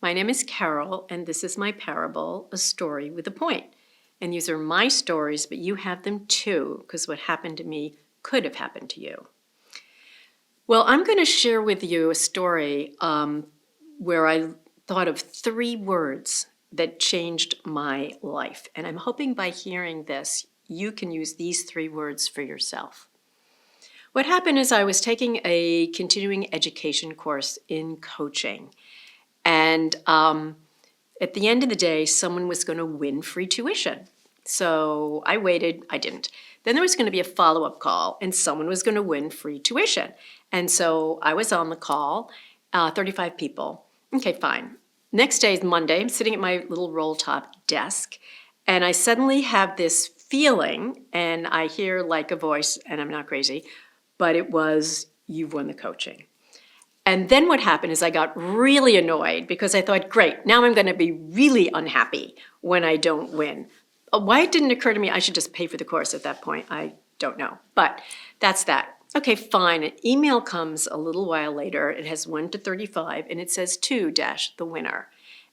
My name is Carol, and this is my parable, A Story with a Point. And these are my stories, but you have them too, because what happened to me could have happened to you. Well, I'm going to share with you a story where I thought of 3 words that changed my life. And I'm hoping by hearing this, you can use these 3 words for yourself. What happened is I was taking a continuing education course in coaching. And at the end of the day, someone was going to win free tuition. So I waited, I didn't. Then there was going to be a follow-up call, and someone was going to win free tuition. And so I was on the call, 35 people. Okay, fine. Next day is Monday. I'm sitting at my little roll-top desk, and I suddenly have this feeling, and I hear like a voice, and I'm not crazy, but it was, you've won the coaching. And then what happened is I got really annoyed because I thought, great, now I'm going to be really unhappy when I don't win. Why it didn't occur to me I should just pay for the course at that point, I don't know. But that's that. Okay, fine. An email comes a little while later. It has 1 to 35, and it says 2 dash the winner.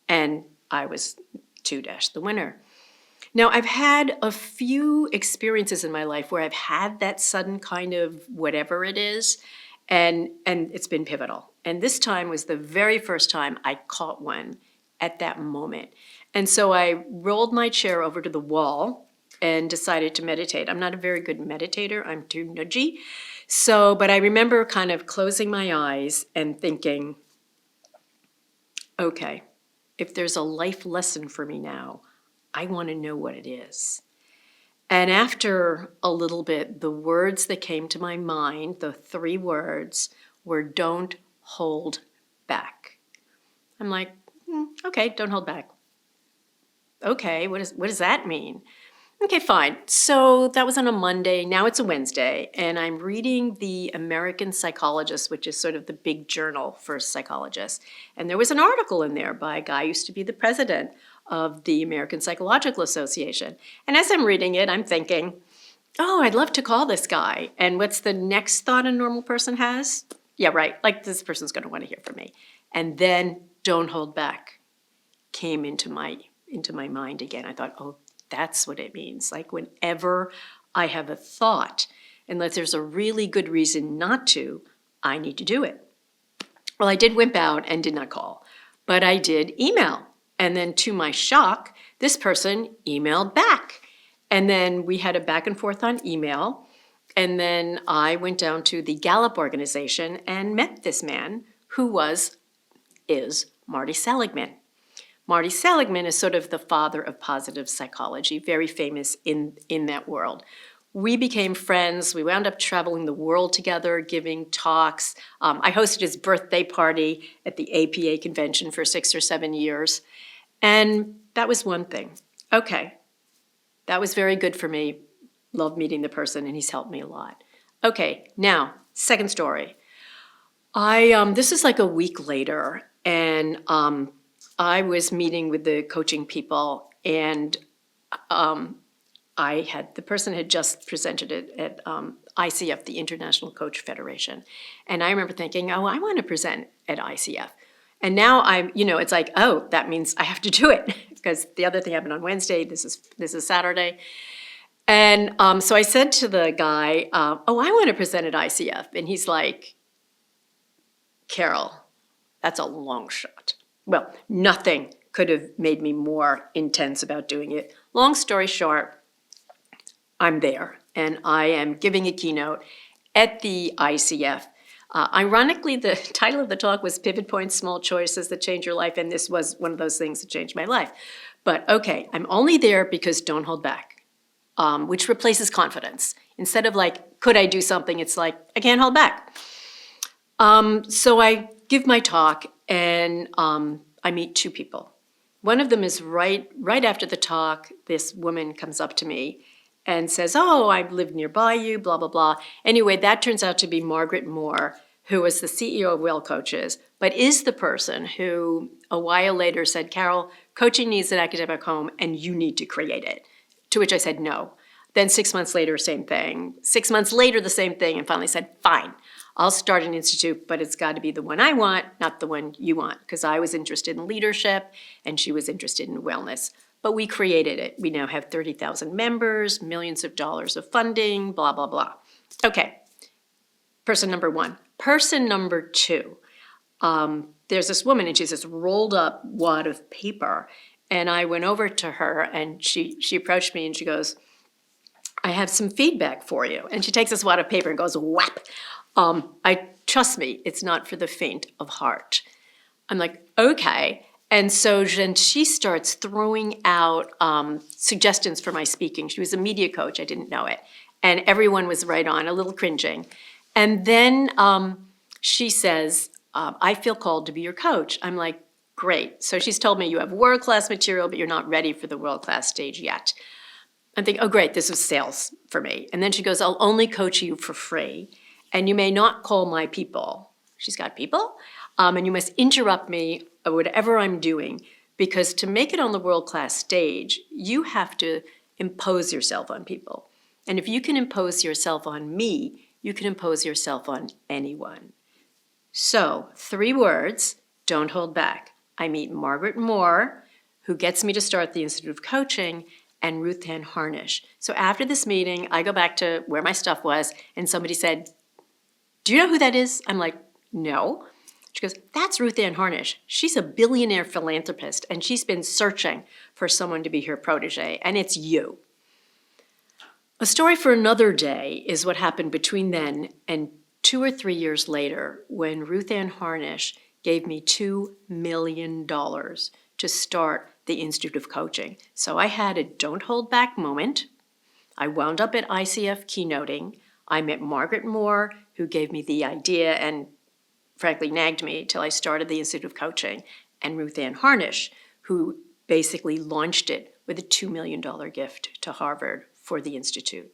And I was 2 dash the winner. Now, I've had a few experiences in my life where I've had that sudden kind of whatever it is, and it's been pivotal. And this time was the very first time I caught one at that moment. And so I rolled my chair over to the wall and decided to meditate. I'm not a very good meditator. I'm too nudgy. But I remember kind of closing my eyes and thinking, okay, if there's a life lesson for me now, I want to know what it is. And after a little bit, the words that came to my mind, the 3 words, were don't hold back. I'm like, okay, don't hold back. Okay, what does that mean? Okay, fine. So that was on a Monday. Now it's a Wednesday, and I'm reading the American Psychologist, which is sort of the big journal for psychologists. And there was an article in there by a guy who used to be the president of the American Psychological Association. And as I'm reading it, I'm thinking, oh, I'd love to call this guy. And what's the next thought a normal person has? Yeah, right, like this person's going to want to hear from me. And then don't hold back came into my mind again. I thought, oh, that's what it means. Like whenever I have a thought, unless there's a really good reason not to, I need to do it. Well, I did wimp out and did not call, but I did email. And then to my shock, this person emailed back. And then we had a back and forth on email. And then I went down to the Gallup organization and met this man who is Marty Seligman. Marty Seligman is sort of the father of positive psychology, very famous in that world. We became friends. We wound up traveling the world together, giving talks. I hosted his birthday party at the APA convention for 6 or 7 years. And that was one thing. Okay, that was very good for me. Love meeting the person, and he's helped me a lot. Okay, now, second story. This is like a week later, and I was meeting with the coaching people, and the person had just presented it at ICF, the International Coach Federation. And I remember thinking, oh, I want to present at ICF. And now it's like, oh, that means I have to do it because the other thing happened on Wednesday. This is Saturday. And so I said to the guy, oh, I want to present at ICF. And he's like, Carol, that's a long shot. Well, nothing could have made me more intense about doing it. Long story short, I'm there, and I am giving a keynote at the ICF. Ironically, the title of the talk was Pivot Points, Small Choices That Change Your Life, and this was one of those things that changed my life. But okay, I'm only there because don't hold back, which replaces confidence. Instead of like, could I do something? It's like, I can't hold back. So I give my talk, and I meet 2 people. One of them is right after the talk, this woman comes up to me and says, oh, I live nearby you, blah, blah, blah. Anyway, that turns out to be Margaret Moore, who was the CEO of Well Coaches, but is the person who a while later said, Carol, coaching needs an academic home, and you need to create it. To which I said, no. Then 6 months later, same thing. 6 months later, the same thing, and finally said, fine. I'll start an institute, but it's got to be the one I want, not the one you want, because I was interested in leadership and she was interested in wellness. But we created it. We now have 30,000 members, millions of dollars of funding, blah, blah, blah. Okay, person number one. Person number two, there's this woman and she's this rolled up wad of paper. And I went over to her and she approached me and she goes, I have some feedback for you. And she takes this wad of paper and goes, whap. Trust me, it's not for the faint of heart. I'm like, okay. And so then she starts throwing out suggestions for my speaking. She was a media coach, I didn't know it. And everyone was right on, a little cringing. And then she says, I feel called to be your coach. I'm like, great. So she's told me you have world-class material, but you're not ready for the world-class stage yet. I'm thinking, oh, great, this was sales for me. And then she goes, I'll only coach you for free, and you may not call my people. She's got people, and you must interrupt me or whatever I'm doing, because to make it on the world-class stage, you have to impose yourself on people. And if you can impose yourself on me, you can impose yourself on anyone. So, 3 words, don't hold back. I meet Margaret Moore, who gets me to start the Institute of Coaching, and Ruth Ann Harnish. So after this meeting, I go back to where my stuff was, and somebody said, do you know who that is? I'm like, no. She goes, that's Ruth Ann Harnish. She's a billionaire philanthropist, and she's been searching for someone to be her protege, and it's you. A story for another day is what happened between then and 2 or 3 years later when Ruth Ann Harnish gave me $2 million to start the Institute of Coaching. So I had a don't hold back moment. I wound up at ICF keynoting. I met Margaret Moore, who gave me the idea and frankly nagged me till I started the Institute of Coaching, and Ruth Ann Harnish, who basically launched it with a $2 million gift to Harvard for the Institute.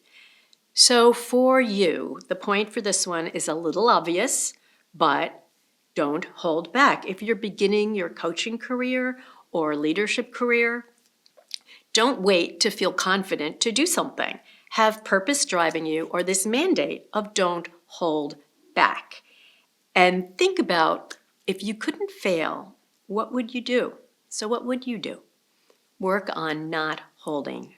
So for you, the point for this one is a little obvious, but don't hold back. If you're beginning your coaching career or leadership career, don't wait to feel confident to do something. Have purpose driving you, or this mandate of don't hold back. And think about, if you couldn't fail, what would you do? So what would you do? Work on not holding